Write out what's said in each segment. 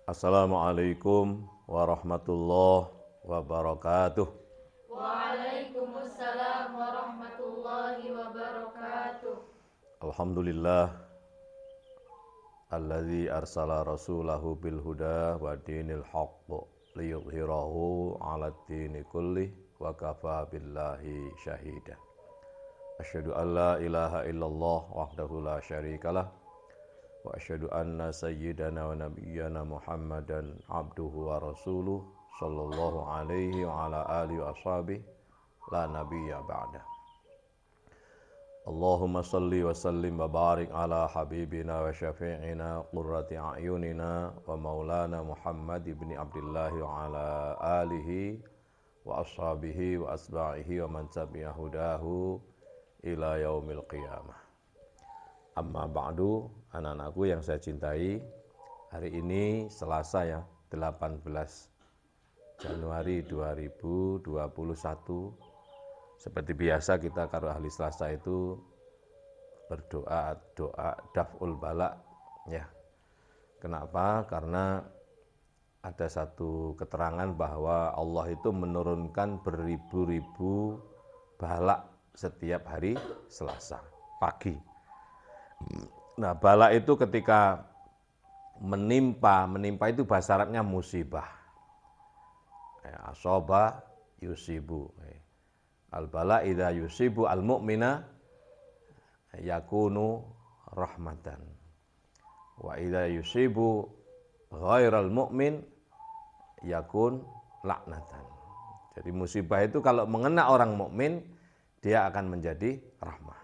Assalamualaikum warahmatullahi wabarakatuh. Waalaikumsalam warahmatullahi wabarakatuh. Alhamdulillah alladzi arsala rasulahu bil huda wa dinil haqq liyudhhirahu 'alad dini kulli wa kafa billahi syahida. Asyhadu an la ilaha illallah wahdahu la syarikalah wa asyhadu anna sayyidana wa nabiyyana Muhammadan abduhu wa rasuluh sallallahu alaihi wa ala alihi wa ashabihi la nabiyya ba'da. Allahumma salli wa sallim wa barik ala habibina wa syafi'ina qurrati a'yunina wa maulana Muhammad ibn Abdullah wa ala alihi wa ashabihi wa asba'ihi wa man tabi'a hudahu ila yaumil qiyamah. Amma ba'du, anak-anakku yang saya cintai, hari ini Selasa ya, 18 Januari 2021. Seperti biasa kita kalau ahli Selasa itu berdoa, doa daf'ul bala ya. Kenapa? Karena ada satu keterangan bahwa Allah itu menurunkan beribu-ribu bala setiap hari Selasa pagi. Nah, bala itu ketika menimpa itu bahasa Arabnya musibah. Asoba yusibu. Al-bala idza yusibu al-mu'mina yakunu rahmatan. Wa idza yusibu ghairal mu'min yakun laknatan. Jadi musibah itu kalau mengena orang mukmin, dia akan menjadi rahmah.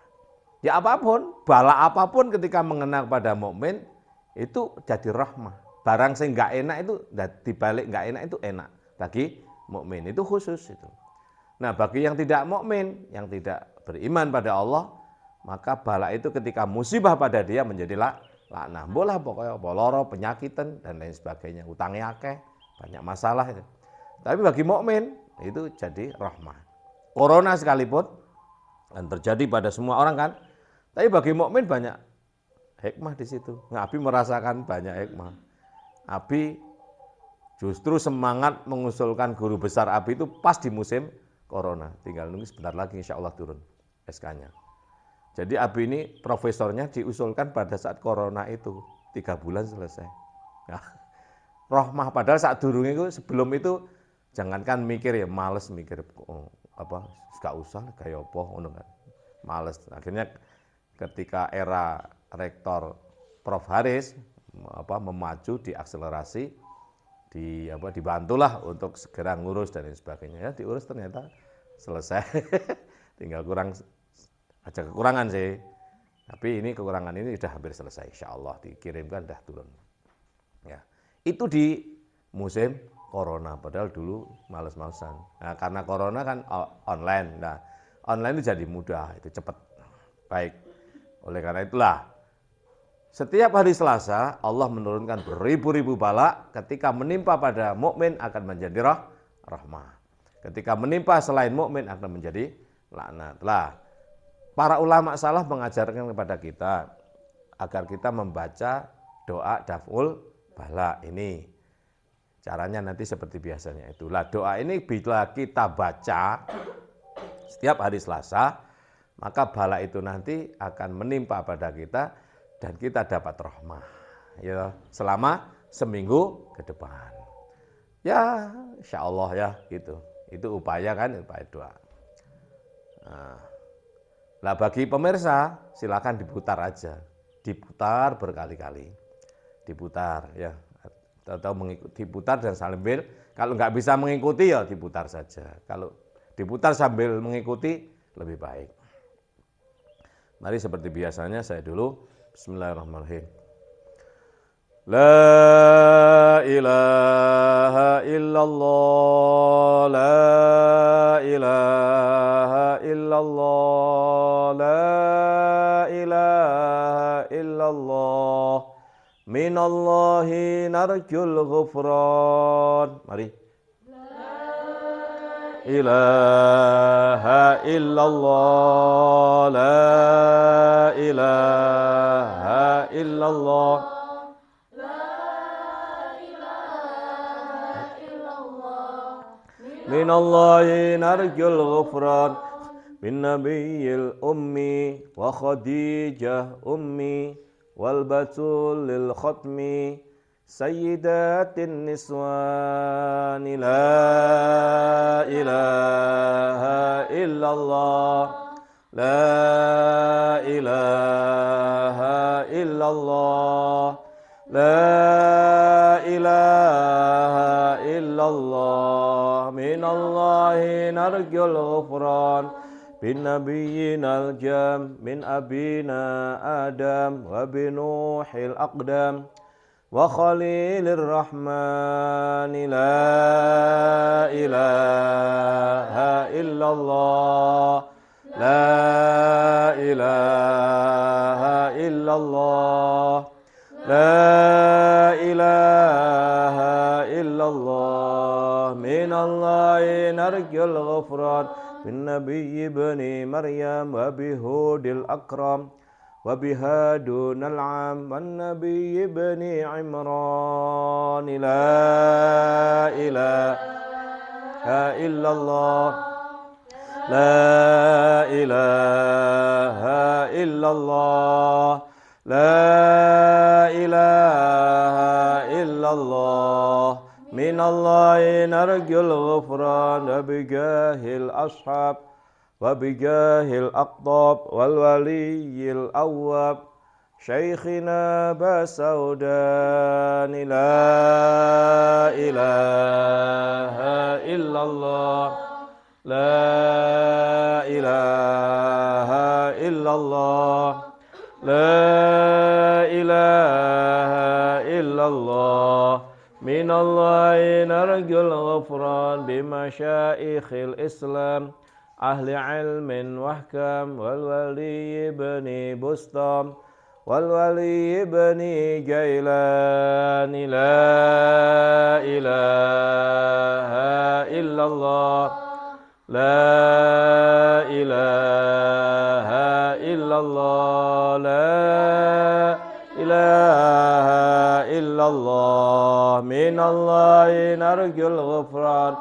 Ya apapun, bala apapun ketika mengena kepada mukmin itu jadi rahmah. Barang sing enggak enak itu dibalik enggak enak itu enak bagi mukmin, itu khusus itu. Nah, bagi yang tidak mukmin, yang tidak beriman pada Allah, maka bala itu ketika musibah pada dia menjadi laknah. Bola pokoknya boloro, penyakitan dan lain sebagainya, utangnya akeh, banyak masalah itu. Tapi bagi mukmin itu jadi rahmah. Corona sekalipun dan terjadi pada semua orang kan. Tapi bagi mukmin banyak hikmah di situ. Abi merasakan banyak hikmah. Abi justru semangat mengusulkan guru besar Abi itu pas di musim corona. Tinggal nunggu sebentar lagi insya Allah turun SK-nya. Jadi Abi ini profesornya diusulkan pada saat corona itu 3 bulan selesai. Nah, rahmah padahal saat durung itu sebelum itu jangankan mikir ya males mikir gak usah kayak apa ngono kan. Males. Akhirnya ketika era rektor Prof Haris memacu diakselerasi dibantulah untuk segera ngurus dan lain sebagainya. Ya diurus ternyata selesai. Tinggal ada kekurangan sih. Tapi ini kekurangan ini sudah hampir selesai. Insyaallah dikirimkan dah turun. Ya. Itu di musim corona, padahal dulu males-malesan. Nah, karena corona kan online. Nah, online itu jadi mudah, itu cepat. Baik. Oleh karena itulah setiap hari Selasa Allah menurunkan beribu-ribu bala, ketika menimpa pada mukmin akan menjadi rahmah. Ketika menimpa selain mukmin akan menjadi laknat. Lah, para ulama salaf mengajarkan kepada kita agar kita membaca doa daf'ul bala ini. Caranya nanti seperti biasanya itu. Lah, doa ini bila kita baca setiap hari Selasa, maka bala itu nanti akan menimpa pada kita dan kita dapat rahmah ya selama seminggu ke depan. Ya, insyaallah ya gitu. Itu upaya doa. Nah, bagi pemirsa silakan diputar aja. Diputar berkali-kali. Diputar ya. Atau diputar dan sambil kalau nggak bisa mengikuti ya diputar saja. Kalau diputar sambil mengikuti lebih baik. Mari seperti biasanya saya dulu. Bismillahirrahmanirrahim. La ilaha illallah, la ilaha illallah, la ilaha illallah. Minallahi narjul ghufran. Mari. ilaha illallah, la ilaha illallah. La ilaha minallahi narjul ghufran bin nabiyil ummi wa khadijah ummi wal batul lil khatmi sayyidatin niswani la ilaha illallah la ilaha illallah la ilaha illallah minallahi narjul ghufran bin nabiyyinal jam min abina adam wa binuhil aqdam wa khalilir rahmani la ilaha illallah la ilaha illallah la ilaha illallah minallahi narjul ghufran bin nabiyyi bani maryam wa bihudil akram wa bihadunal am wan nabiyyi bani imran la ilaha illallah la ilaha illallah la ilaha illallah minallahi narjul ghufran wa bijahil ashab wa bijahil aqtab wal waliyil awwab Syekhina Basaudani la ilaha illallah la ilaha illallah la ilaha illallah minallahi narjul ghufran bimasyaikhil islam ahli ilmin wahkam wal wali ibni bustam wal wali ibni jailani la ilaha illallah la ilaha illallah la ilaha illallah minallahi narjul ghufran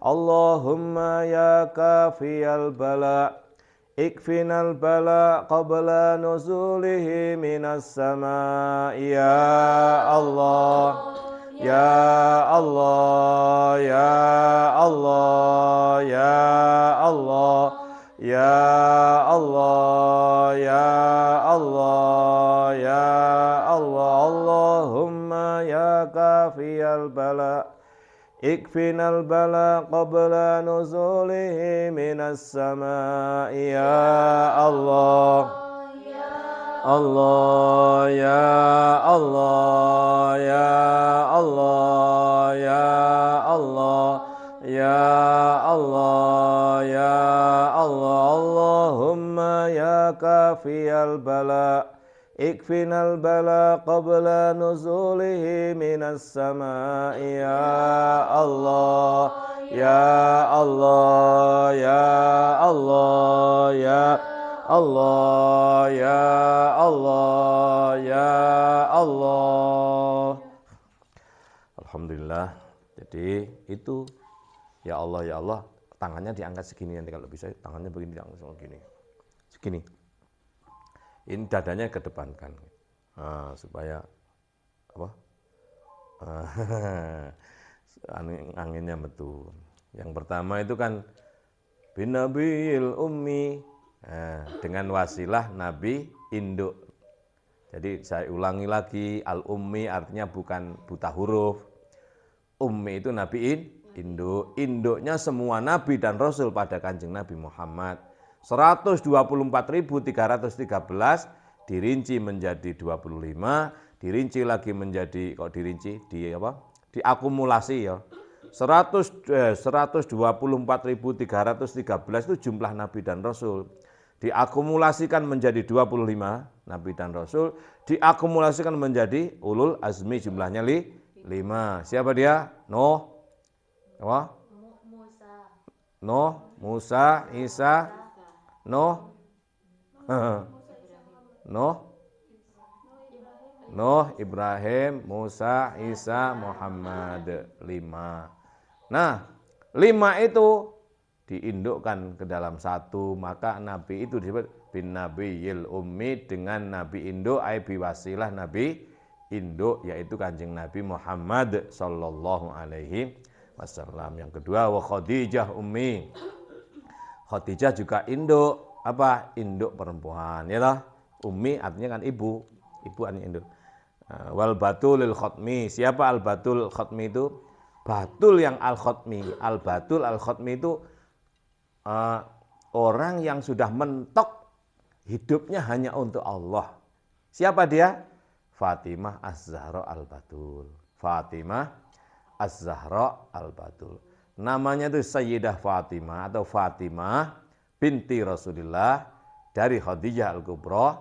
Allahumma ya kafiyal bala ikfinal bala qabla nuzulihi minas sama ya Allah ya Allah ya Allah ya Allah ya Allah ya Allah ya Allah Allahumma ya kafiyal bala ikfinal bala qabla nuzulihi minas sama ya Allah Allah ya Allah ya Allah ya Allah ya Allah ya Allah Allahumma ya kafiyal bala ikfinal bala qabla nuzulihi minas sama ya Allah ya Allah ya Allah ya Allah ya Allah ya Allah. Alhamdulillah. Jadi itu ya Allah tangannya diangkat segini, nanti kalau bisa tangannya begini diangkat segini. Ini dadanya kedepankan supaya apa? Anginnya betul. Yang pertama itu kan bin nabil ummi, dengan wasilah nabi induk. Jadi saya ulangi lagi, al ummi artinya bukan buta huruf. Ummi itu nabi induk. Induknya semua nabi dan rasul pada Kanjeng Nabi Muhammad 124.313 dirinci menjadi 25, dirinci lagi menjadi diakumulasi ya. 124.313 itu jumlah nabi dan rasul. Diakumulasikan menjadi 25 nabi dan rasul, diakumulasikan menjadi ulul azmi jumlahnya 5. Siapa dia? Nuh, apa? Musa, Isa, Nuh, Ibrahim, Musa, Isa, Muhammad 5. Nah, 5 itu diindukkan ke dalam satu, maka nabi itu disebut bin nabiyil ummi, dengan nabi induk, ai biwasilah nabi induk, yaitu Kanjeng Nabi Muhammad sallallahu alaihi wasallam. Yang kedua, wa Khadijah ummi. Khadijah juga induk, apa? Induk perempuan, ya toh. Ummi artinya kan ibu artinya induk. Wal batulil khatmi. Siapa al batul khatmi itu? Batul yang al khatmi. Al batul al khatmi itu orang yang sudah mentok hidupnya hanya untuk Allah. Siapa dia? Fatimah Az-Zahra Al-Batul. Fatimah Az-Zahra Al-Batul. Namanya itu Sayyidah Fatimah atau Fatimah binti Rasulullah dari Khadijah Al-Kubra,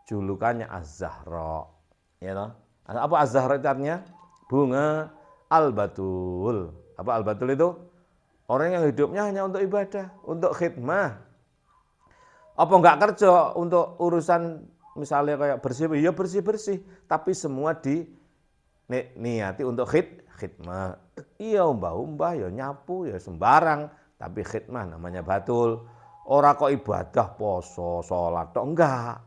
julukannya Az-Zahra. Ya toh? Apa Az-Zahra itu artinya? Bunga Al-Batul. Apa Al-Batul itu? Orang yang hidupnya hanya untuk ibadah, untuk khidmah. Apa enggak kerja untuk urusan misalnya kayak bersih, ya bersih-bersih, tapi semua niati untuk khidmah. Iya umbah-umbah, ya nyapu, ya sembarang, tapi khidmah namanya batul. Ora kok ibadah, poso, sholat, enggak.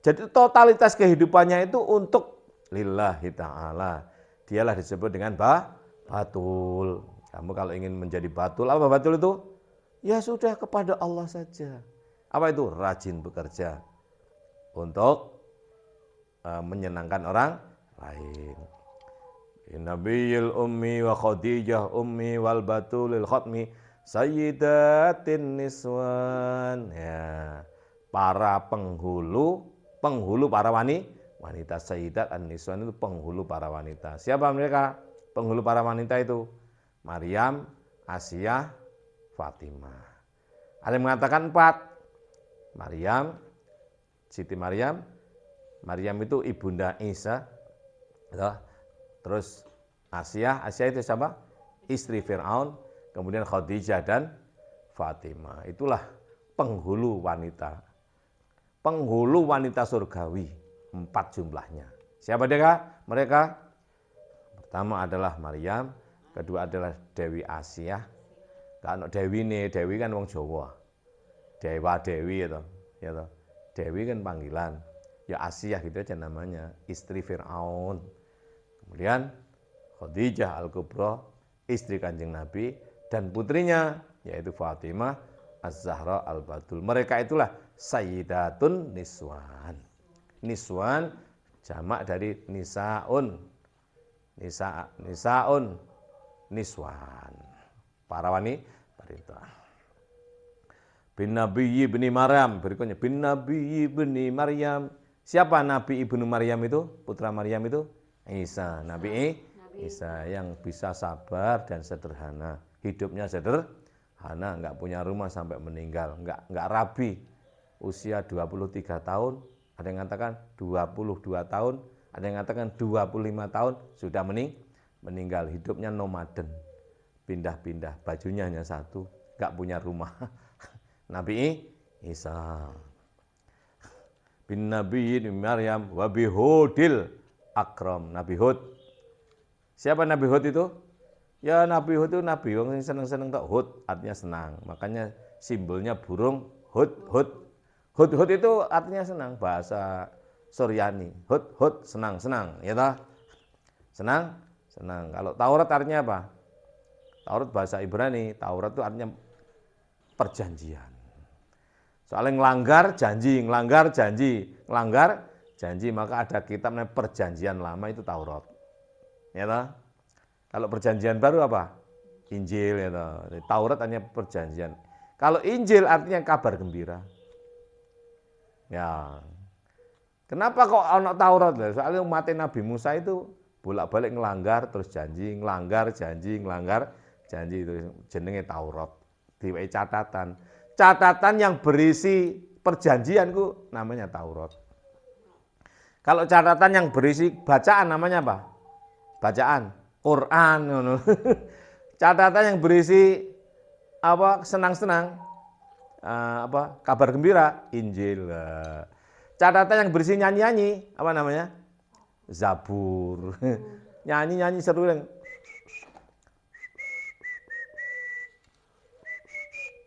Jadi totalitas kehidupannya itu untuk lillahi ta'ala. Dialah disebut dengan batul. Kamu kalau ingin menjadi batul, apa batul itu? Ya sudah kepada Allah saja. Apa itu? Rajin bekerja untuk menyenangkan orang lain. Nabiyil ummi wa Khadijah ummi wal batulil khatmi sayyidatin niswan. Ya, para penghulu para wanita. Sayyidat an-niswan itu penghulu para wanita. Siapa mereka? Penghulu para wanita itu Maryam, Asiyah, Fatimah. Ada yang mengatakan 4. Maryam, Siti Maryam. Maryam itu ibunda Isa. Terus Asiyah itu siapa? Istri Fir'aun. Kemudian Khadijah dan Fatimah. Itulah penghulu wanita. Penghulu wanita surgawi. 4 jumlahnya. Siapa mereka? Pertama adalah Maryam. Kedua adalah Dewi Asiyah. Kalau Dewi kan wong Jawa. Dewa Dewi itu, ya toh. Dewi kan panggilan. Ya Asiyah gitu aja namanya, istri Fir'aun. Kemudian Khadijah Al-Kubra, istri Kanjeng Nabi, dan putrinya yaitu Fatimah Az-Zahra Al-Batul. Mereka itulah Sayyidatun Niswan. Niswan jamak dari nisaun. Nisaun niswan. Para wanita. Bin Nabi ibni Maryam, berikutnya bin Nabi ibni Maryam. Siapa Nabi ibnu Maryam itu? Putra Maryam itu? Isa. Nabi Isa yang bisa sabar dan sederhana. Hidupnya sederhana, enggak punya rumah sampai meninggal, enggak rabi. Usia 23 tahun, ada yang mengatakan 22 tahun, ada yang mengatakan 25 tahun sudah meninggal. Hidupnya nomaden. Pindah-pindah, bajunya hanya satu, enggak punya rumah. Nabi Isa bin Nabi Maryam wa bihudil akram. Nabi Hud. Siapa Nabi Hud itu? Ya Nabi Hud itu nabi yang seneng-seneng tok. Hud artinya senang. Makanya simbolnya burung hud. Hud itu artinya senang, bahasa Suryani. Hud senang, ya toh? Senang. Kalau Taurat artinya apa? Taurat bahasa Ibrani. Taurat itu artinya perjanjian. Soalnya ngelanggar janji, maka ada kitab namanya Perjanjian Lama, itu Taurat. Ya toh? Kalau perjanjian baru apa? Injil, ya toh. Taurat hanya perjanjian. Kalau Injil artinya kabar gembira. Ya. Kenapa kok ana Taurat? Soalnya umat Nabi Musa itu bolak-balik ngelanggar terus janji, ngelanggar janji itu jenenge Taurat. Diwehi catatan yang berisi perjanjianku namanya Taurat. Kalau catatan yang berisi bacaan namanya apa? Bacaan Quran. Catatan yang berisi apa? Senang-senang, kabar gembira, Injil. Catatan yang berisi nyanyi-nyanyi, apa namanya? Zabur. Nyanyi-nyanyi seru.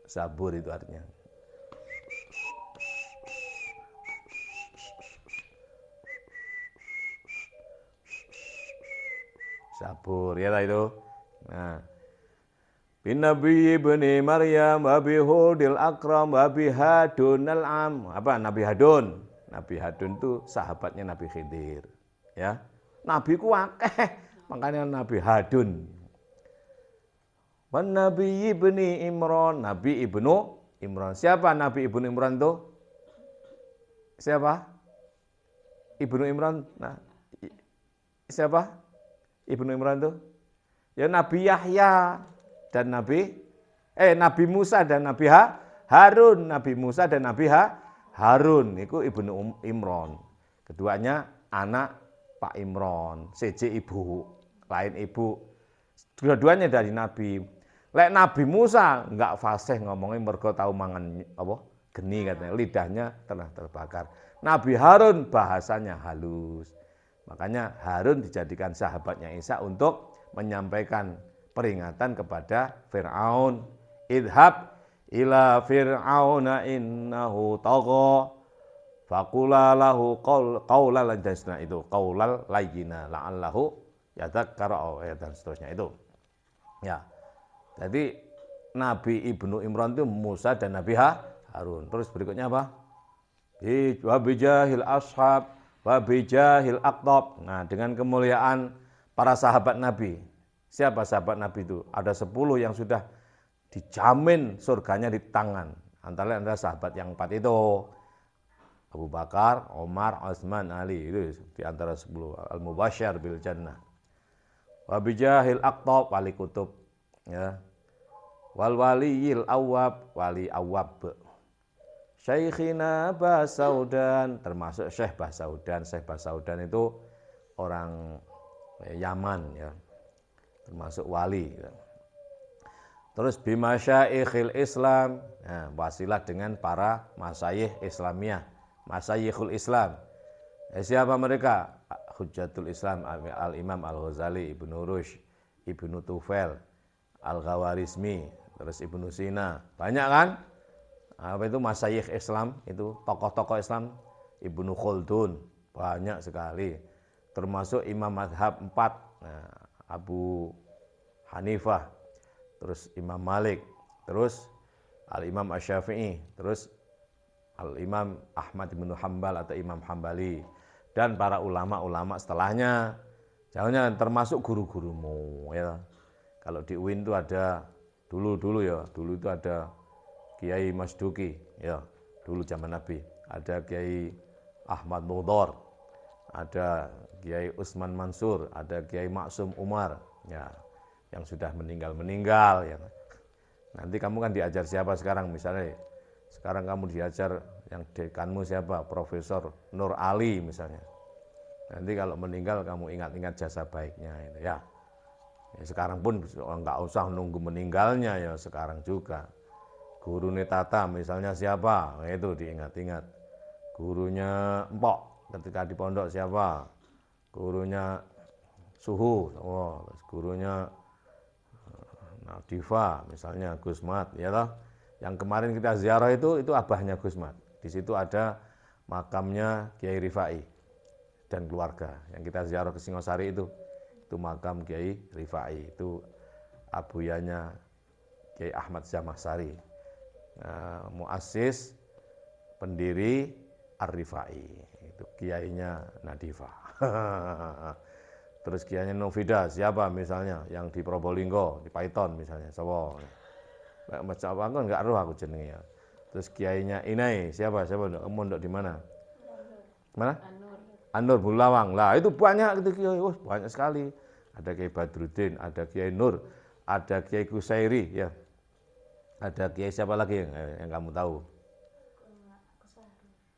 Sabur itu artinya. Sabur ya lah itu. Nah, bin Nabi ibni Maryam wa bi Hudil Akram wa bi Hadun al-Am. Apa Nabi Hadun? Nabi Hadun itu sahabatnya Nabi Khidir. Ya. Nabi ku akeh, makanya Nabi Hadun. Wan Nabi ibni Imran, Nabi ibnu Imran. Siapa Nabi ibnu Imran itu? Siapa? Ibnu Imran. Nah, siapa? Ibnu Imran itu? Ya Nabi Yahya dan Nabi Musa dan Nabi Harun. Nabi Musa dan Nabi Harun. Itu Ibnu Imran. Keduanya anak Pak Imran. CJ ibu, lain ibu. Dua-duanya dari Nabi. Lek Nabi Musa enggak fasih ngomongnya mergo tahu mangan apa? Geni katanya, lidahnya telah terbakar. Nabi Harun bahasanya halus. Makanya Harun dijadikan sahabatnya Isa untuk menyampaikan peringatan kepada Fir'aun. Idhab ila Fir'auna innahu tagha faqula lahu qaulal layyina itu, qaulal layyina la'allahu yadhakkaru dan seterusnya itu. Ya. Jadi Nabi Ibnu Imran itu Musa dan Nabi Harun. Terus berikutnya apa? Wa bijahil ashab wa bijahil aqtab. Nah, dengan kemuliaan para sahabat Nabi. Siapa sahabat Nabi itu? Ada 10 yang sudah dijamin surganya di tangan. Antara lain adalah sahabat yang 4 itu. Abu Bakar, Omar, Utsman, Ali. Itu di antara 10 al-mubasysyar bil jannah. Wa bijahil aqtab wali kutub. Ya. Wal waliyil awwab, wali awwab. Syekhina Basaudan, termasuk Syekh Basaudan. Syekh Basaudan itu orang Yaman ya. Termasuk wali. Ya. Terus bimasyaikhil Islam, nah, wasilah dengan para masyayikh Islamiyah, masyayikhul Islam. Siapa mereka? Hujjatul Islam Al-Imam Al-Ghazali, Ibnu Rushd, Ibnu Tufail, Al-Khawarizmi, terus Ibnu Sina. Banyak kan? Apa itu masyayikh Islam, itu tokoh-tokoh Islam. Ibnu Khaldun, banyak sekali. Termasuk imam mazhab 4, nah, Abu Hanifah, terus Imam Malik, terus Al-Imam Asy-Syafi'i, terus Al-Imam Ahmad bin Hambal atau Imam Hambali, dan para ulama-ulama setelahnya. Jangan termasuk guru-gurumu ya. Kalau di UIN itu ada dulu itu ada Kiai Masduki ya, dulu zaman Nabi. Ada Kiai Ahmad Mudhor, ada Kiai Utsman Mansur, ada Kiai Maksum Umar ya, yang sudah meninggal ya. Nanti kamu kan diajar siapa sekarang? Misalnya sekarang kamu diajar yang dekanmu siapa? Profesor Nur Ali misalnya. Nanti kalau meninggal kamu ingat-ingat jasa baiknya itu ya. Ya sekarang pun enggak usah nunggu meninggalnya ya, sekarang juga. Guru Netata misalnya siapa? Nah, itu diingat-ingat. Gurunya Empok ketika di pondok siapa? Gurunya Suhu, gurunya Diva misalnya Gusmat ya toh. Yang kemarin kita ziarah itu abahnya Gusmat. Di situ ada makamnya Kiai Rifai dan keluarga. Yang kita ziarah ke Singosari itu makam Kiai Rifai, itu abuyanya Kiai Ahmad Zamasari. Muassis pendiri Ar-Rifai, itu kiainya Nadifa. Terus kiainya Novida siapa misalnya, yang di Probolinggo, di Paiton misalnya, so macam apa kan enggak roh aku jenenge ya. Terus kiainya Inai siapa mondok di mana? Mana? Anur Bulawang. Lah itu banyak itu kiai, banyak sekali. Ada Kiai Badruddin, ada Kiai Nur, ada Kiai Kusairi ya. Ada kiai siapa lagi yang kamu tahu?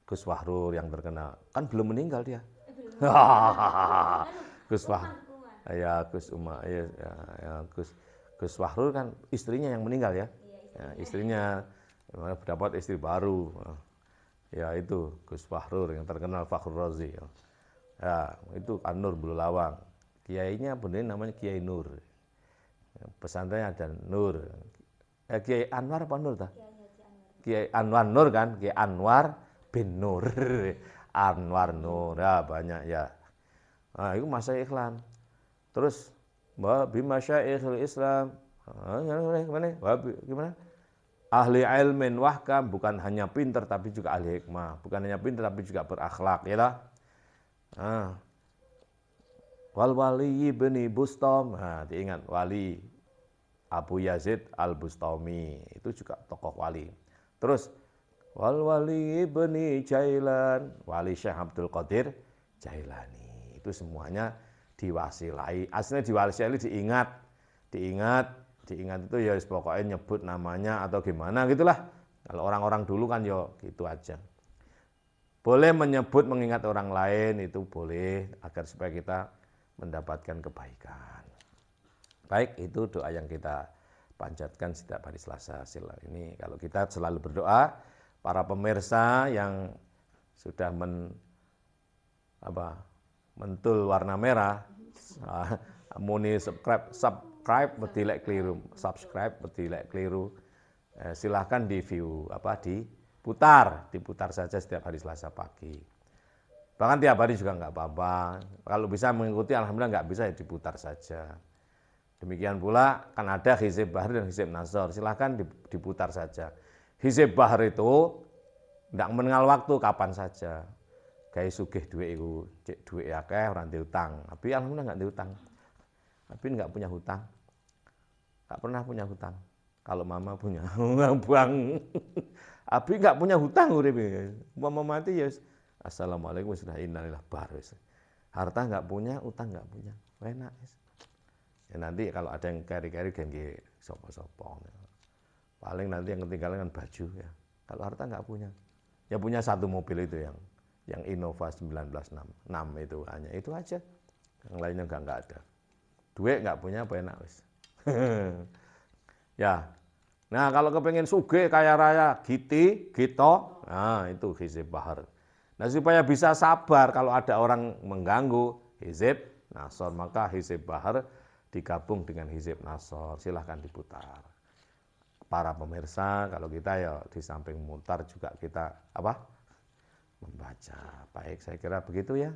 Gus Wahrur yang terkenal. Kan belum meninggal dia. Gus Wahrur. Ya, Gus Umar. Ya, Gus Wahrur kan istrinya yang meninggal ya. Ya istrinya dapat istri baru. Ya itu Gus Wahrur yang terkenal, Fakhrur Razi. Ya, itu An-Nur Bulawang. Kiainya benar namanya Kiai Nur. Pesantrennya ada Nur. Kiai Anwar apa Nur ta? Kiai Anwar Nur kan, Kiai Anwar bin Nur. Anwar Nur, ya banyak ya. Nah, itu masa iklan. Terus bima syaikhul Islam. Gimana? Ahli ilmin wahkam, bukan hanya pinter tapi juga ahli hikmah, bukan hanya pinter tapi juga berakhlak, ya lah. Wal wali ibni Bustam, nah, diingat wali Abu Yazid al-Bustami, itu juga tokoh wali. Terus wal wali ibni Jailan, wali Syekh Abdul Qadir Jailani, itu semuanya diwasilai. Aslinya diwasilai diingat itu ya pokoknya nyebut namanya atau gimana gitulah. Kalau orang-orang dulu kan ya gitu aja. Boleh menyebut mengingat orang lain itu boleh agar supaya kita mendapatkan kebaikan. Baik, itu doa yang kita panjatkan setiap hari Selasa silam ini. Kalau kita selalu berdoa, para pemirsa yang sudah mentul warna merah, muni subscribe betilek keliru. Silahkan di view diputar saja setiap hari Selasa pagi. Bahkan tiap hari juga nggak apa-apa. Kalau bisa mengikuti, alhamdulillah, nggak bisa ya diputar saja. Demikian pula kan ada hizib bahar dan hizib nasor. Silahkan diputar saja. Hizib bahar itu tidak mengenal waktu, kapan saja. Kayak sugih duit itu, cek duit akeh orang diutang. Tapi alhamdulillah nggak diutang. Tapi nggak punya hutang. Nggak pernah punya hutang. Kalau mama punya, buang. Abi nggak punya hutang urip. Mama mati ya assalamualaikum sudah innalillahi baru. Harta nggak punya, utang nggak punya. Enak. Ya nanti kalau ada yang keri-keri gengge sopo-sopo. Paling nanti yang ketinggalan kan baju ya. Kalau harta nggak punya. Ya punya satu mobil itu yang Innova 1906 itu hanya itu aja. Yang lainnya nggak ada. Duit nggak punya apa enak wis. Ya. Nah, kalau kepengen sugih kaya raya gitu, nah itu hizib bahar. Nah, supaya bisa sabar kalau ada orang mengganggu hizib nasor, maka hizib bahar digabung dengan hizib nasor. Silahkan diputar. Para pemirsa, kalau kita ya di samping mutar juga kita membaca. Baik, saya kira begitu ya.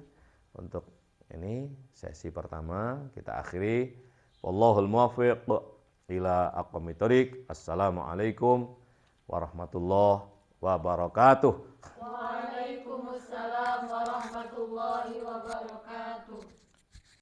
Untuk ini sesi pertama kita akhiri. Wallahul muwaffiq ila aqwamit thoriq. Assalamualaikum warahmatullahi wabarakatuh.